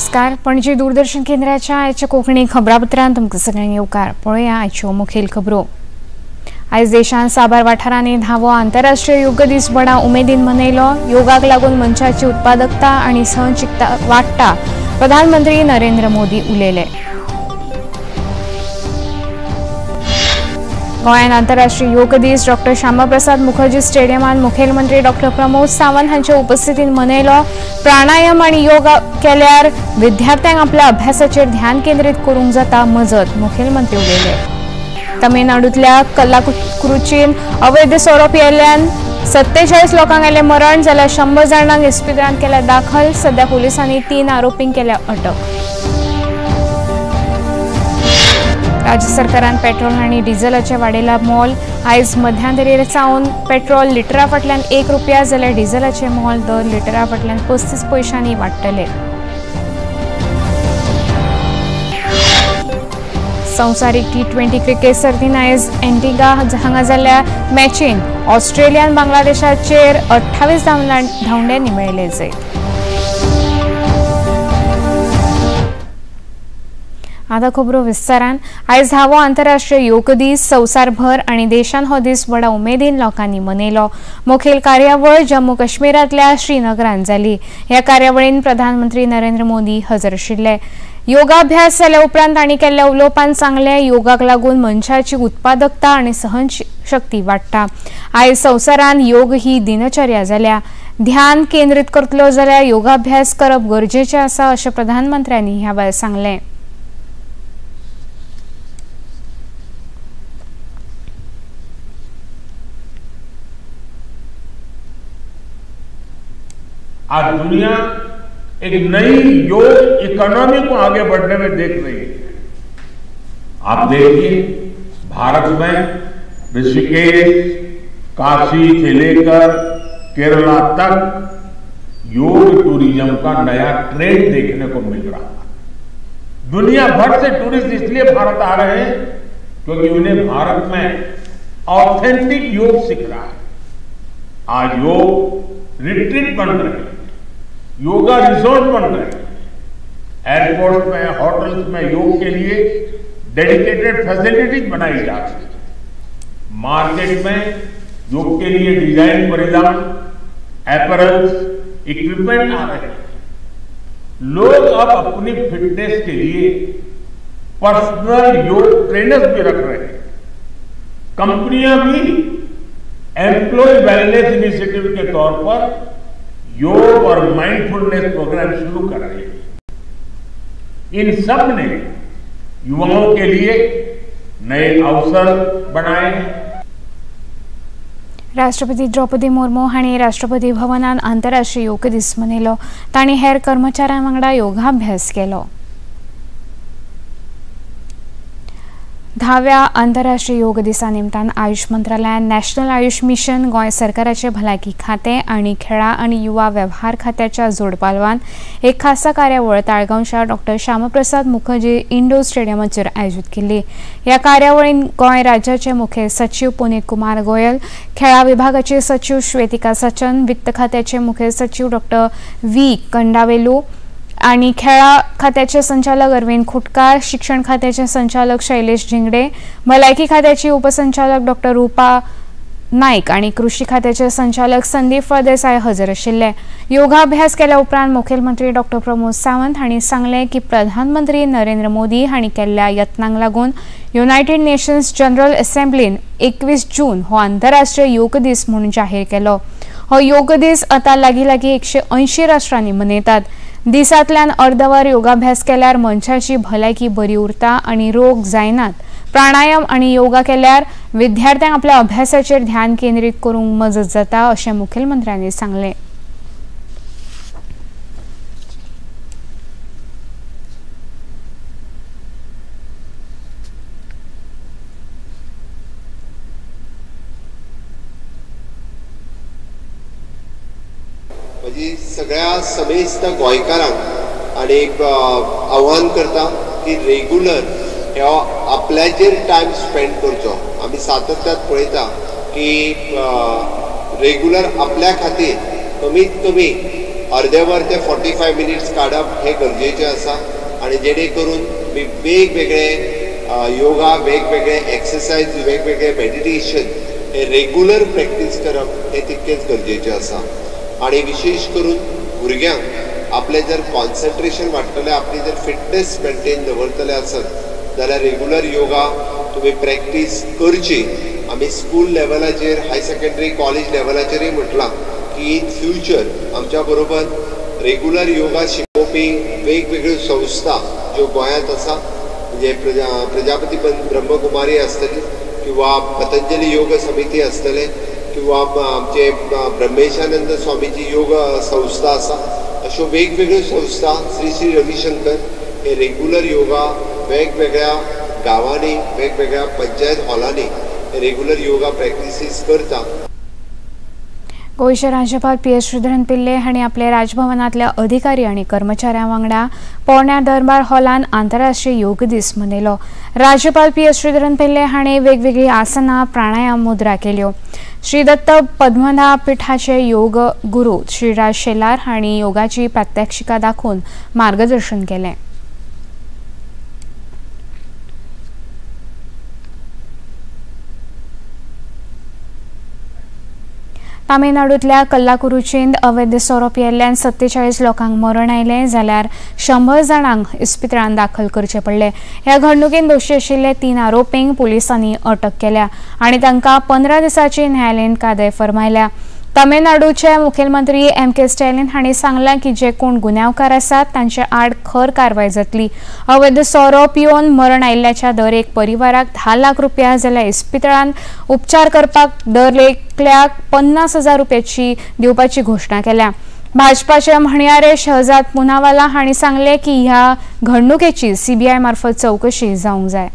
नमस्कार. पणजी दूरदर्शन केंद्राच्या आयच्या कोंकणी खबरापत्रांत तुमकां सगळ्यांक येवकार. पळोवया आयच्यो मुखेल खबरो. आयज देशांत साबार वाठारांनी 10वो आंतरराष्ट्रीय योग दीस बडा उमेदीन मनयलो. योगाक लागून मनशाची उत्पादकता आनी सहनशीलता वाडटा, प्रधानमंत्री नरेंद्र मोदी उलयले. गोंयांत आंतरराष्ट्रीय योग दीस डॉ. श्यामाप्रसाद मुखर्जी स्टेडियमांत मुखेलमंत्री डॉ. प्रमोद सावंत हांचे उपस्थितीत मनयलो. प्राणायाम आनी योग केल्यार विद्यार्थ्यांक आपल्या अभ्यासाचेर ध्यान केंद्रीत करूंक जाता मजत, मुखेलमंत्री उलयले. तमिळनाडूंतल्या कल्लाकुरुचीन अवैध सोरो पियेल्ल्यान 47 लोकांक जालें मरण, जाल्यार 100 जाणांक इस्पितळांत केल्या दाखल. सध्या पुलिसांनी 3 आरोपींक केल्या अटक. राज्य सरकारान पेट्रोल आनी डिझेलाचे वाडयला मोल. आयज मध्यांतरीर सावन पेट्रोल लिटरा फाटल्यान 1 रुपया, जाल्यार डिझेलाचे मोल दर लिटरा फाटल्यान 35 पैशांनी वाडटले. संवसारीक T20 क्रिकेट सर्तीन आयज एंटिगा हांगा जाल्ल्या मॅचीन ऑस्ट्रेलियान बांगलादेशाचेर 28 धांवडे निमळयले जायत. आतां खबरो विस्तारान. आयज 10वो आंतरराष्ट्रीय योग दीस संवसारभर आनी देशांत हो दीस बडा उमेदीन लोकांनी मनयलो. मुखेल कार्यावळ जम्मू काश्मीरांतल्या श्रीनगरांत जाली. ह्या कार्यावळीन प्रधानमंत्री नरेंद्र मोदी हजर आशिल्ले. योगाभ्यास जाल्या उपरांत तांणी केल्ल्या उलोवपांत सांगलें, योगाक लागून मनशाची उत्पादकता आनी सहनशक्ती वाडटा. आयज संवसारान योग ही दिनचर्या जाल्या. ध्यान केंद्रीत करतलो जाल्यार योगाभ्यास करप गरजेचें आसा, अशें प्रधानमंत्र्यांनी ह्या वेळार सांगलें. आज दुनिया एक नई योग इकोनॉमी को आगे बढ़ने में देख रही है. आप देखिए, भारत में ऋषिकेश, काशी से लेकर केरला तक योग टूरिज्म का नया ट्रेंड देखने को मिल रहा है. दुनिया भर से टूरिस्ट इसलिए भारत आ रहे हैं क्योंकि उन्हें भारत में ऑथेंटिक योग सीख रहा है. आज योग रिट्रीट बन रहे हैं, योगा रिसोर्ट बन रहे हैं. एयरपोर्ट में, होटल्स में योग के लिए डेडिकेटेड फैसिलिटीज बनाई जा रही है. मार्केट में योग के लिए डिजाइन परिधान, एपरल्स, इक्विपमेंट आ रहे हैं. लोग अब अपनी फिटनेस के लिए पर्सनल योग ट्रेनर्स भी रख रहे हैं. कंपनियां भी एम्प्लॉय वेलनेस इनिशिएटिव के तौर पर योग और माइंडफुलनेस प्रोग्राम शुरू कर रहे हैं. इन सब ने युवाओं के लिए नए अवसर बनाए हैं. राष्ट्रपती द्रौपदी मुर्मू हांणी राष्ट्रपती भवनात आंतरराष्ट्रीय योग दीस मनयलो. तांणी हेर कर्मचाऱ्यां वांगडा योगाभ्यास केलो. 10व्या आंतरराष्ट्रीय योग दिसा निमतान आयुष मंत्रालयान नॅशनल आयुष मिशन, गोंय सरकाराचे भलायकी खातें आनी खेळा आनी युवा वेव्हार खात्याच्या जोडपालवान एक खासा कार्यावळ ताळगांवच्या डॉ. श्यामाप्रसाद मुखर्जी इंडोर स्टेडियमाचेर आयोजीत केल्ली. ह्या कार्यावळीन गोंय राज्याचे मुखेल सचिव पुनीत कुमार गोयल, खेळा विभागाचे सचिव श्वेतिका सचन, वित्त खात्याचे मुखेल सचिव डॉ. व्ही. कंडावेलू आणि खेळा खात्याचे संचालक अरविंद खुटकार, शिक्षण खात्याचे संचालक शैलेश झिंगडे, भलायकी खात्याची उपसंचालक डॉ. रूपा नाईक आणि कृषी खात्याचे संचालक संदीप फळदेसाय हजर आशिल्ले. योगाभ्यास केल्या उपरांत मुखेलमंत्री डॉ. प्रमोद सावंत हांणी सांगलें की प्रधानमंत्री नरेंद्र मोदी हांणी केल्ल्या यत्नांक लागून युनायटेड नेशन्स जनरल असेंब्लीन 21 जून हो आंतरराष्ट्रीय योग दीस म्हणून जाहीर केलो. हो योग दीस आतां लागीं 180 राष्ट्रांनी मनयतात. दिसांतल्यान अर्दवर योगाभ्यास केल्यार मनशाची भलायकी बरी उरता आनी रोग जायनात. प्राणायाम आनी योगा केल्यार विद्यार्थ्यांक आपल्या अभ्यासाचेर ध्यान केंद्रीत करूंक मजत जाता, अशें मुखेलमंत्र्यांनी सांगलें. सगळ्या समेस्त गोंयकारांक आनी एक आव्हान करता की रेग्युलर आपल्याचेर टायम स्पेंड करचो. आमी सातत्यान पळयता की रेग्युलर आपल्या खातीर कमीत कमी अर्दे वर ते 45 मिनिट्स काडप हे गरजेचे आसा आणि जेणे करून वेगवेगळे योगा, वेगवेगळे एक्सरसाइज, वेगवेगळे मेडिटेशन हे रेग्युलर प्रॅक्टीस करप हे तितकेच गरजेचे आसा. आणि विशेष करून भुरग्यांक आपले जर कॉन्सन्ट्रेशन वाडटले, आपली जर फिटनेस मेंटेन दवरतले आसत जाल्यार रेग्युलर योगा तुम्ही प्रॅक्टीस करची. आम्ही स्कूल लेवलाचेर, हाय सेकंडरी, कॉलेज लेवलाचेरय म्हटलां की इन फ्युचर आमच्या बरोबर रेग्युलर योगा शिकोवपी वेगवेगळ्यो संस्था ज्यो गोंयांत आसा, म्हणजे प्रजापती ब्रह्मकुमारी आसतली किंवा पतंजली योग समिती आसतले किंवा आमचे ब्रह्मेशानंद स्वामीची योग संस्था आसा, अश्यो वेगवेगळ्यो संस्था श्री श्री रविशंकर हे रेग्युलर योगा वेगवेगळ्या गांवांनी, वेगवेगळ्या पंचायत हॉलांनी रेग्युलर योगा प्रॅक्टिसीस करता. गोयचे राज्यपाल PS श्रीधरन पिल्ले हांणी आपले राजभवनातल्या अधिकारी आणि कर्मचाऱ्यां वांगडा पोरण्या दरबार हॉलान आंतरराष्ट्रीय योग दीस मनयलो. राज्यपाल PS श्रीधरन पिल्ले हांणी वेगवेगळी आसनां, प्राणायाम, मुद्रा केल्यो. श्री दत्त पद्मनाभ पीठाचे योग गुरू श्रीराज शेलार हांणी योगाची प्रात्यक्षिका दाखोवन मार्गदर्शन केलें. तामिळनाडूतल्या कल्लाकुरुचींत अवैध सोरो पियेल्ल्यान 47 लोकांक मरण आयलें जाल्यार 100 जाणांक इस्पितळांत दाखल करचे पडले. ह्या घडणुकेंत दोशी आशिल्ले 3 आरोपींक पुलिसांनी अटक केल्या आणि तांकां 15 दिसांची न्यायालयीन कादय फर्मायल्या. तामिळनाडूचे मुखेलमंत्री MK स्टॅलिन हांणी सांगलां की जे कोण गुन्यांवकार आसात तांचे आड खर कारवाय जातली. अवैध सोरो पिवन मरण आयिल्ल्याच्या दर एक परिवाराक 10 लाख रुपया जाल्यार इस्पितळांत उपचार करपाक दर एकल्याक 50,000 रुपयाची दिवपाची घोशणा केल्या. भाजपाचे म्हणयारे शहजाद पुनावाला हांणी सांगले की ह्या घडणुकेची CBI मार्फत चौकशी जावंक जाय.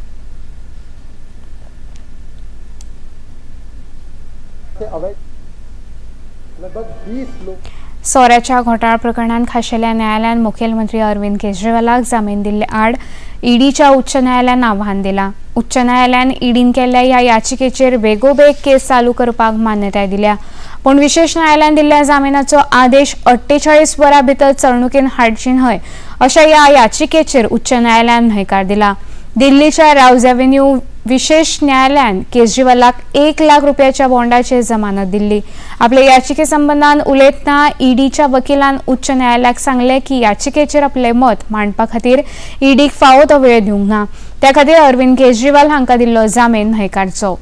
सोऱ्याच्या घोटाळा प्रकरणात खाशेल्या न्यायालयान मुखेलमंत्री अरविंद केजरीवालाक जामीन दिल्ले आड ईडीच्या उच्च न्यायालयान आव्हान दिला. उच्च न्यायालयान ईडीन केल्ल्या ह्या याचिकेचेर बेगोबेग केस चालू करपाक मान्यताय दिल्या. पण विशेष न्यायालयान दिल्ल्या जामिनाचो आदेश 48 वरां भितर चलणुकेन हाडची न्हय अशा ह्या याचिकेचेर उच्च न्यायालयान न्हयकार दिला. दिल्लीच्या राउज एव्हेन्यू विशेष न्यायालयान केजरीवालाक 1 लाख रुपयाच्या बॉन्डाचेर जमानत दिल्ली. आपले याचिके संबंधान उलयतना ईडीच्या वकिलान उच्च न्यायालयाक सांगले की याचिकेचेर आपले मत मांडपा खातीर ईडीक फावो तो वेळ दिवंक ना. त्या खातीर अरविंद केजरीवाल हांका दिल्लो जामीन न्हयकारचो.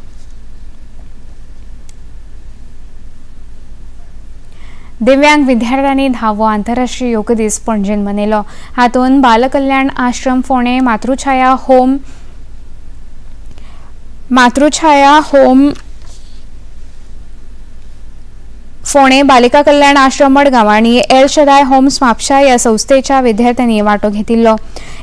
दिव्यांग विद्यार्थ्यांनी 10वो आंतरराष्ट्रीय योग दीस पणजेन मनयलो. हातूंत बालकल्याण आश्रम फोंडे, मातृछाया होम फोंडे, बालिका कल्याण आश्रम मडगांव आणि एल शदाय होम्स म्हापशा ह्या संस्थेच्या विद्यार्थ्यांनी वांटो घेतिल्लो.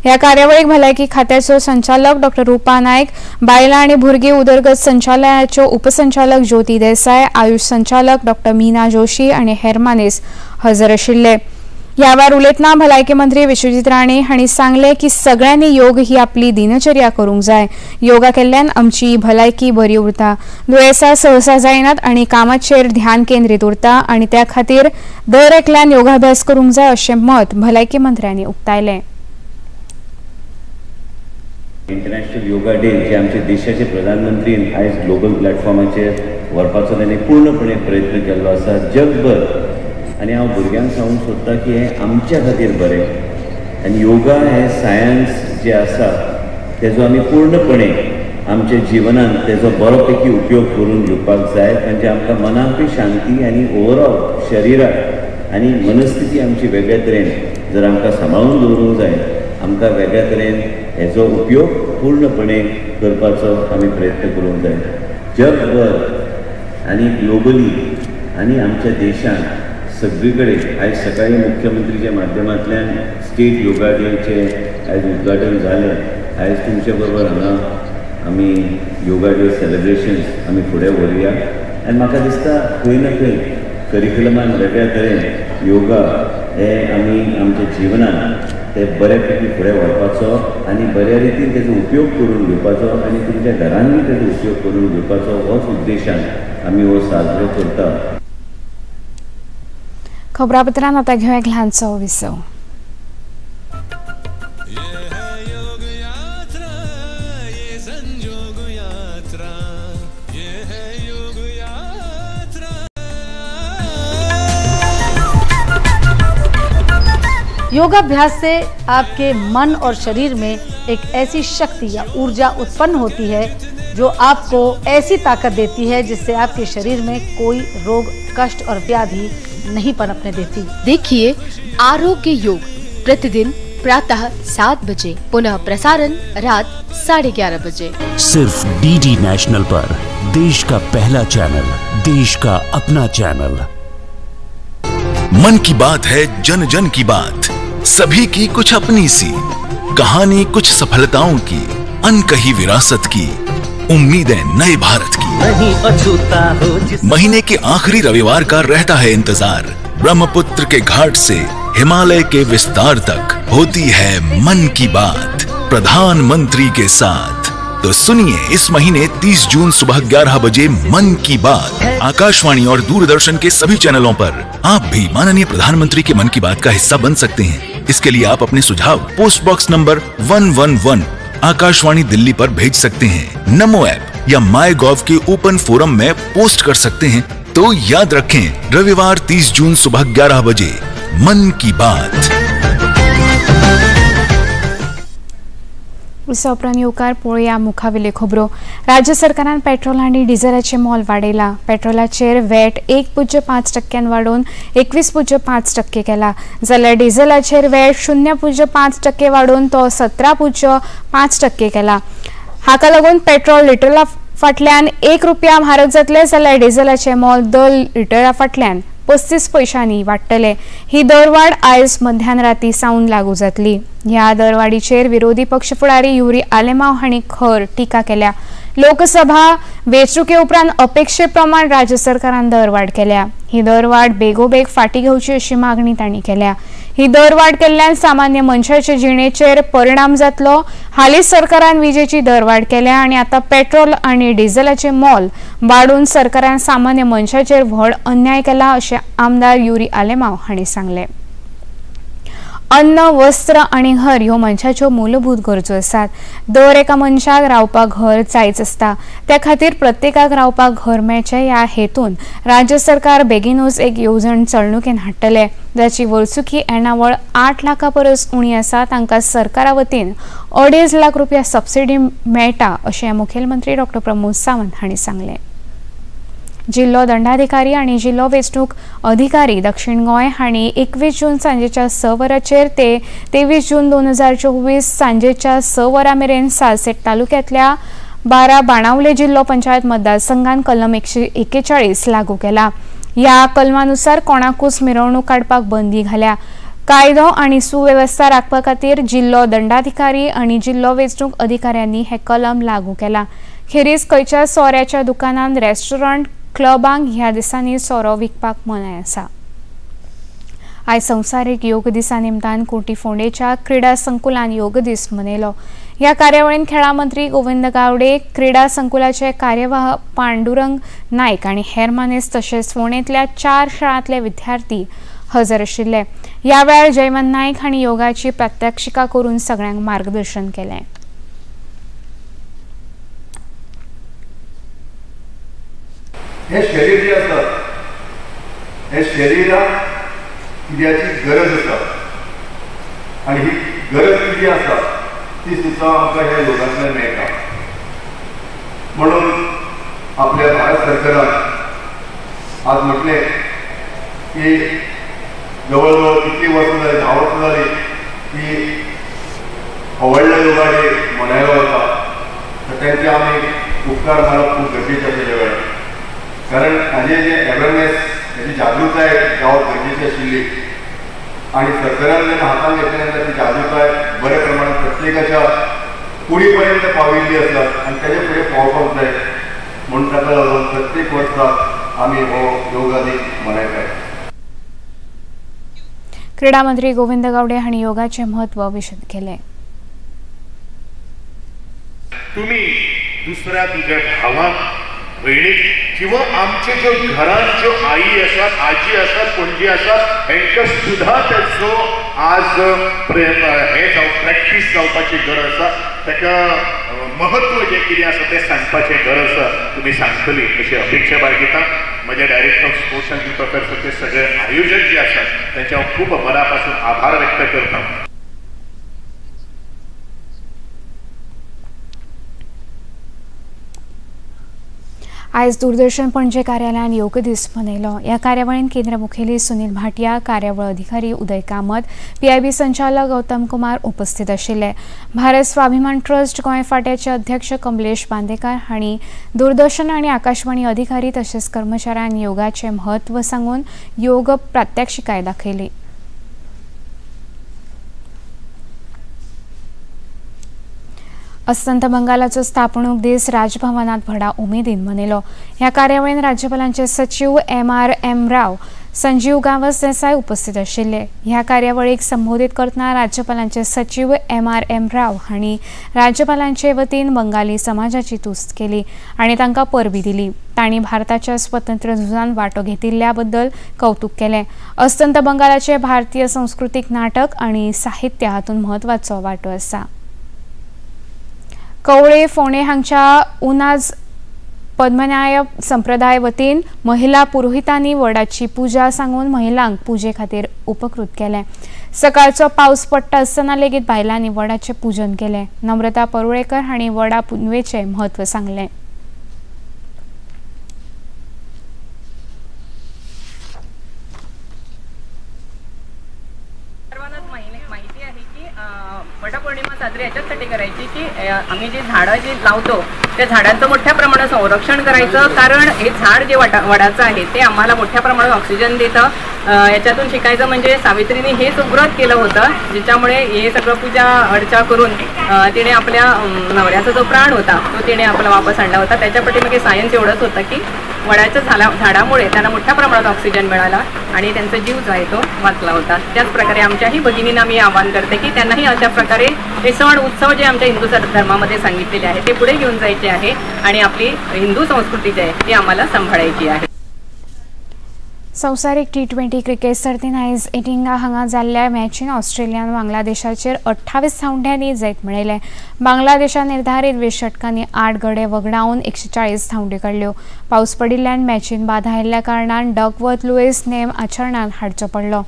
ह्या कार्यावळीक भलायकी खात्याचो संचालक डॉ. रुपा नायक, बायलां आनी भुरगीं उदरगत संचालनाच्यो उपसंचालक ज्योती देसाय, आयुष संचालक डॉ. मीना जोशी आनी हेर मानेस हजर आशिल्ले. ह्या वेळार उलयतना भलायकी मंत्री विश्वजीत राणे हांणी सांगले की सगळ्यांनी योग ही आपली दिनचर्या करूंक जाय. योगा केल्ल्यान आमची भलायकी बरी उरता, दुयेंसां सहसा जायनात आनी कामाचेर ध्यान केंद्रीत उरता आनी त्या खातीर दर एकल्यान योगाभ्यास करूंक जाय अशें मत भलायकी मंत्र्यांनी उक्तायलें. इंटरनॅशनल योगा डे जे आमच्या देशाचे प्रधानमंत्रीन आयज ग्लोबल प्लॅटफॉर्माचेर व्हरपाचो ताणें पूर्णपणे प्रयत्न केल्लो आसा जगभर. आनी हांव भुरग्यांक सांगूंक सोदतां की हें आमच्या खातीर बरें आनी योगा हें सायन्स जे आसा तेजो आमी पूर्णपणे आमच्या जिवनांत तेजो बरो पैकी उपयोग करून घेवपाक जाय. म्हणजे आमकां मनाकूय शांती आनी ओवरऑल शरिराक आनी मनस्थिती आमची वेगळ्या तरेन जर आमकां सांबाळून दवरूंक जाय, आमकां वेगळ्या तरेन हेजो उपयोग पूर्णपणे करपाचो आमी प्रयत्न करूंक जाय. जगभर आनी ग्लोबली आनी आमच्या देशांत सगळी कडेन आयज सकाळी मुख्यमंत्रीच्या माध्यमांतल्यान स्टेट योगा डेचे आयज उद्घाटन जालें. आयज तुमचे बरोबर हांगा आमी योगा डे सेलिब्रेशन्स आमी फुडें व्हरुया आनी म्हाका दिसता खंय ना खंय करिक्युलमान वेगळ्या तरेन योगा हे आमी आमच्या जिवनांत ते बरे पैकी फुडें व्हरपाचो आनी बऱ्या रितीन तेजो उपयोग करून घेवपाचो आनी तुमच्या घरांनी तेजो उपयोग करून घेवपाचो होच उद्देशान आमी हो साजरो करता. खबरापत्रांत आता घेऊया एक ल्हानसो विसव. योगाभ्यास से आपके मन और शरीर में एक ऐसी शक्ति या ऊर्जा उत्पन्न होती है जो आपको ऐसी ताकत देती है जिससे आपके शरीर में कोई रोग, कष्ट और व्याधि नहीं पनपने देती. देखिए आरोग्य योग प्रतिदिन प्रातः 7 बजे, पुनः प्रसारण रात 11:30 बजे. सिर्फ डीडी नेशनल पर, देश का पहला चैनल, देश का अपना चैनल. मन की बात है, जन जन की बात, सभी की कुछ अपनी सी कहानी, कुछ सफलताओं की, अनकही विरासत की, उम्मीदें नए भारत की. महीने के आखिरी रविवार का रहता है इंतजार. ब्रह्मपुत्र के घाट से हिमालय के विस्तार तक होती है मन की बात प्रधानमंत्री के साथ. तो सुनिए इस महीने 30 जून सुबह 11 बजे मन की बात. आकाशवाणी और दूरदर्शन के सभी चैनलों पर आप भी माननीय प्रधानमंत्री के मन की बात का हिस्सा बन सकते हैं. इसके लिए आप अपने सुझाव post box number 111 Akashvani Delhi पर भेज सकते हैं. नमो ऐप या माई गॉव के ओपन फोरम में पोस्ट कर सकते हैं. तो याद रखें, रविवार 30 जून सुबह 11 बजे मन की बात. उपरांत येवकार पळोवया मुखावेल्यो खबरो. राज्य सरकारान पेट्रोल आनी डिझेलाचें मोल वाडयला. पेट्रोलाचेर वॅट 1.5% वाडोवन 21.5% केला, जाल्यार डिझेलाचेर वॅट 0.5% वाडोवन तो 17.5% केला. हाका लागून पेट्रोल लिटरा फाटल्यान ₹1 म्हारग जातले, जाल्यार डिझेलाचें मोल दर लिटरा फाटल्यान 35 पैशांनी वाडटले. ही दरवाड आयज मध्यान राती सावन लागू जातली. ह्या दरवाडीचेर विरोधी पक्ष फुडारी युरी आलेमाव हांणी खर टिका केल्या. लोकसभा वेंचणुके उपरांत अपेक्षे प्रमाण राज्य सरकारान दरवाड केल्या. ही दरवाड बेगोबेग फाटी घेवची अशी मागणी तांणी केल्या. ही दरवाड केल्ल्यान सामान्य मनशाच्या जिणेचेर परिणाम जातलो. हालींच सरकारान विजेची दरवाड केल्या आनी आतां पेट्रोल आनी डिझेलाचें मोल वाडून सरकारान सामान्य मनशाचेर व्हड अन्याय केला अशें आमदार युरी आलेमाव हांणी सांगलें. अन्न, वस्त्र आनी घर ह्यो मनशाच्यो मूलभूत गरजो आसात. दर एका मनशाक रावपाक घर जायच आसता. त्या खातीर प्रत्येकाक रावपाक घर मेळचें ह्या हेतून राज्य सरकार बेगीनूच एक येवजण चलणुकेन हाडटले. जाची वर्सुकी येणावळ 8 लाखां परस उणी आसा. तांकां सरकारा वतीन ₹2.5 लाख सबसिडी मेळटा अशें मुखेलमंत्री डॉ. प्रमोद सावंत हांणी सांगलें. जिल्लो दंडाधिकारी आणि जिल्लो वेंचणूक अधिकारी दक्षिण गोंय हांणी 21 जून सांजेच्या 6 वरांचेर ते 23 जून 2024 सांजेच्या 6 वरां मेरेन सालसेट तालुक्यांतल्या 12 बाणावले जिल्लो पंचायत मतदारसंघान कलम 141 लागू केला. ह्या कलमानुसार कोणाकूच मिरवणूक काडपाक बंदी घाल्या. कायदो आणि सुवेवस्था राखपा खातीर जिल्लो दंडाधिकारी आणि जिल्लो वेंचणूक अधिकाऱ्यांनी हे कलम लागू केला. खेरीज खंयच्या सोऱ्याच्या दुकानांत, रेस्टॉरंट, क्लबांक ह्या दिसांनी सोरो विकपाक मनाय आसा. आयज संवसारीक योग दिसा निमतान कोटी फोंडेच्या क्रीडा संकुलान योग दीस मनयलो. ह्या कार्यावळीन खेळा मंत्री गोविंद गावडे, क्रीडा संकुलाचे कार्यवाह पांडुरंग नायक आनी हेर मानेस्त तशेंच फोंडेंतल्या 4 शाळांतले विद्यार्थी हजर आशिल्ले. ह्या वेळार जयवंत नायक हांणी योगाची प्रात्यक्षिका करून सगळ्यांक मार्गदर्शन केलें. हे शरीर जे आसा, हे शरिराक कित्याची गरज आसा आनी ही गरज किती आसा ती सुद्दां आमकां ह्या योगांतल्यान मेळटा. म्हणून आपल्या भारत सरकारान आज म्हटलें की जवळ जवळ कितली वर्सां जाली, 10 वर्सां जाली की व्हडलो योगा डे मनयलो वता. तर तांचे आमी उपकार मानप खूब गरजेचें आशिल्ले वेळार, कारण हाजे जे अवेरनेस, हेची जागृताय जावप गरजेची आशिल्ली आनी सरकारान जेन्ना हातान घेतले तेन्ना ती जागृताय बऱ्या प्रमाणात प्रत्येकाच्या कुडी पर्यंत पाविल्ली आसा आनी तेजे फुडें पावपाक जाय. म्हणून ताका लागून प्रत्येक वर्सा आमी हो योगा दीस मनयतात. क्रीडा मंत्री गोविंद गावडे हांणी योगाचे म्हत्व विशद केलें. तुम्ही दुसऱ्या तुझ्या भावाक भयणी किंवा आमचे ज्यो घरांत ज्यो आई आसात, आजी आसात, पणजी आसात, हेंकां सुद्धा तेचो आज हे प्रॅक्टीस जावपाची गरज आसा. ताका महत्व जे कितें आसा तें सांगपाचें गरज आसा. तुमी सांगतली अशी अपेक्षा बाळगिता. म्हजे director of sports and youth अफेर्साचे सगळे आयोजक जे आसात त्यांचे हांव खूब मना पासून आभार व्यक्त करता. आज दूरदर्शन पणजे कार्यालयान योग दीस मनयलो. ह्या कार्यावळीन केंद्र मुखेली सुनील भाटिया, कार्यावळ अधिकारी उदय कामत, PIB संचालक गौतम कुमार उपस्थित आशिल्ले. भारत स्वाभिमान ट्रस्ट गोंय फाट्याचे अध्यक्ष कमलेश बांदेकार हांणी दूरदर्शन आनी आकाशवाणी अधिकारी तशेंच कर्मचाऱ्यांक योगाचे महत्व सांगून योग प्रात्यक्षिकाय दाखयली. अस्तंत बंगालाचो स्थापणूक दीस राजभवनात व्हडा उमेदीन मनयलो. ह्या कार्यावळीन राज्यपालांचे सचिव MRM राव, संजीव गावस देसाय उपस्थित आशिल्ले. ह्या कार्यावळीक संबोधित करतना राज्यपालांचे सचिव MRM राव हांणी राज्यपालांचे वतीन बंगाली समाजाची तुस्त केली आनी तांकां परबी दिली. तांणी भारताच्या स्वतंत्र झुजान वांटो घेतिल्ल्या बद्दल कौतुक केलें. अस्तंत बंगालाचे भारतीय संस्कृतीक नाटक आनी साहित्य हातूंत म्हत्वाचो वांटो आसा. कवळे फोंडे हांगच्या उनाज पद्मनाय संप्रदाय वतीन महिला पुरोहितांनी वडाची पुजा सांगून महिलांक पुजे खातीर उपकृत केलें. सकाळचो पावस पडटा आसतना लेगीत बायलांनी वडाचें पूजन केलें. नम्रता परुळेकर हांणी वडा पुनवेचें म्हत्व सांगलें. वटपौर्णिमा साजरी याच्यासाठी करायची की आम्ही जे झाडं जे लावतो त्या झाडांचं मोठ्या प्रमाणात संरक्षण करायचं. कारण हे झाड जे वडाचं आहे ते आम्हाला मोठ्या प्रमाणात ऑक्सिजन देतं. याच्यातून शिकायचं म्हणजे सावित्रीने हेच व्रत केलं होतं ज्याच्यामुळे हे सगळं पूजा अर्चा करून तिने आपल्या नवऱ्याचा जो प्राण होता तो तिने आपला वापस आणला होता. त्याच्या पाठीमागे सायन्स एवढंच होतं की वडाच्या झाडामुळे त्यांना मोठ्या प्रमाणात ऑक्सिजन मिळाला आणि त्यांचा जीव जो आहे तो वाचला होता. त्याच प्रकारे आमच्याही भगिनींना मी आवाहन करते की त्यांनाही अशा प्रकारे हे सण उत्सव जे आमच्या हिंदू धर्मामध्ये सांगितलेले आहे ते पुढे घेऊन जायचे आहे आणि आपली हिंदू संस्कृती जी आहे ती आम्हाला सांभाळायची आहे. संवसारीक T20 क्रिकेट सर्तीन आयज एटिंगा हांगा जाल्ल्या मॅचीन ऑस्ट्रेलियान बांगलादेशाचेर 28 धांवड्यांनी जैत मेळयलें. बांगलादेशान निर्धारीत 20 षटकांनी 8 गडे वगडावन 140 धांवड्यो काडल्यो. पावस पडिल्ल्यान मॅचीन बाधा आयिल्ल्या कारणान डकवर्थ लुईस नेम आचरणांत हाडचो पडलो.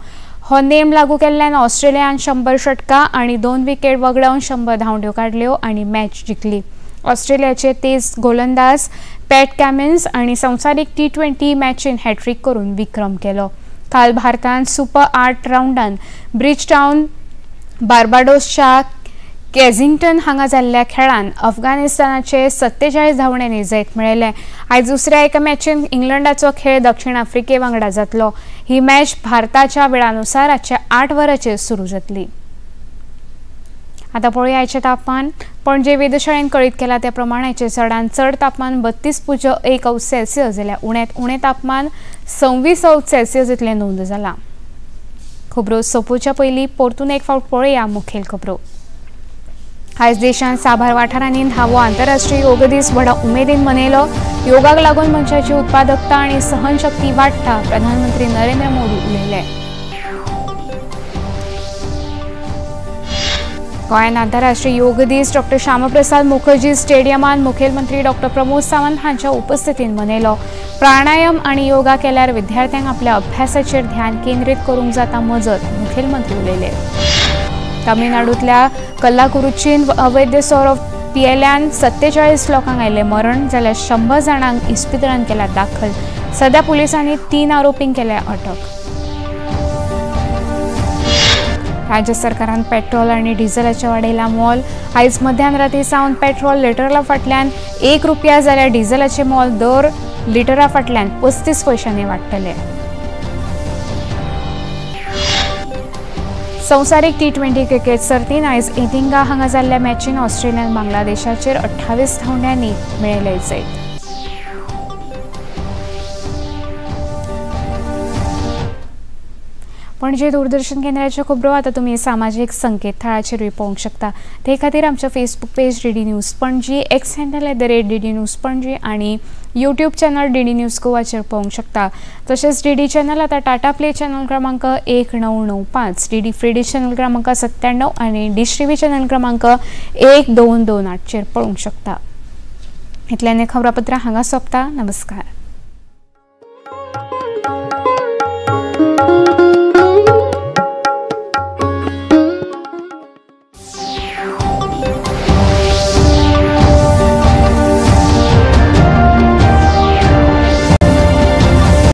हो नेम लागू केल्ल्यान ऑस्ट्रेलियान 100 षटकां आनी 2 विकेट वगडावन 100 धांवड्यो काडल्यो आनी मॅच जिखली. ऑस्ट्रेलियाचे तेज गोलंदाज पॅट कॅमिन्स आणि संवसारीक T20 मॅचीन हॅट्रिक करून विक्रम केलो. काल भारतान सुपर 8 राउंडान ब्रिजटाउन बार्बाडोसच्या केझिंग्टन हांगा जाल्ल्या खेळान अफगाणिस्तानाचे 47 धांवड्यांनी जैत मेळयलें. आयज दुसऱ्या एका मॅचीन इंग्लंडाचो खेळ दक्षिण आफ्रिके वांगडा जातलो. ही मॅच भारताच्या वेळानुसार रातच्या 8 वरांचेर सुरू जातली. आता पळोवया आयचें तापमान. पणजे वेधशाळेन कळीत केला त्या प्रमाण आयचे चडांत चड तापमान 32.1 अंश सेल्सियस जाल्यार उण्यांत उणें तापमान 26 अंश सेल्सियस इतलें नोंद जालां. खबरो सोंपोवच्या पयलीं परतून एक फावट पळोवया मुखेल खबरो. आयज देशांत साबार वाठारांनी 10वो आंतरराष्ट्रीय योग दीस व्हडा उमेदीन मनयलो. योगाक लागून मनशाची उत्पादकता आनी सहनशक्ती वाडटा, प्रधानमंत्री नरेंद्र मोदी उलयले. गोंयांत आंतरराष्ट्रीय योग दीस डॉ. श्यामप्रसाद मुखर्जी स्टेडियमान मुखेलमंत्री डॉ. प्रमोद सावंत हांच्या उपस्थितीत मनयलो. प्राणायाम आनी योगा केल्यार विद्यार्थ्यांक आपल्या अभ्यासाचेर ध्यान केंद्रीत करूंक जाता मजत, मुखेलमंत्री उलयले. तामिळनाडूंतल्या कल्लाकुरुचीन अवैध सोरो पियेल्ल्यान 47 लोकांक आयिल्लें मरण, जाल्यार 100 जाणांक इस्पितळांत केल्यात दाखल. सध्या पुलिसांनी 3 आरोपींक केल्या अटक. राज्य सरकारान पेट्रोल आनी डिझेलाचें वाडयला मोल. आयज मध्यान सावन पेट्रोल लिटरा फाटल्यान 1 रुपया जाल्यार डिझेलाचें मोल दर लिटरा फाटल्यान 35 पैशांनी वाडटलें. संवसारीक T20 क्रिकेट सर्तीन आयज एटिंगा हांगा जाल्ल्या मॅचीन ऑस्ट्रेलियान बांगलादेशाचेर 28 धांवड्यांनी मेळयले जैत. पणजे दूरदर्शन केंद्राच्या खबरो आता तुम्ही सामाजिक संकेतथळाचेर पळोवंक शकता. ते खातीर आमच्या Facebook page DD news Panaji, x handle @DD news Panaji आणि यूट्यूब चॅनल DD न्यूज गोवाचेर पळोवंक शकता। तसेच DD चॅनल आता टाटा प्ले चॅनल क्रमांक 1995, DD फ्री डिश चॅनल क्रमांक 97 आणि डिश टीव्ही चॅनल क्रमांक 1228 चेर पळोवंक शकता। इतल्याने खबरापत्र हांगा सोंपता। नमस्कार।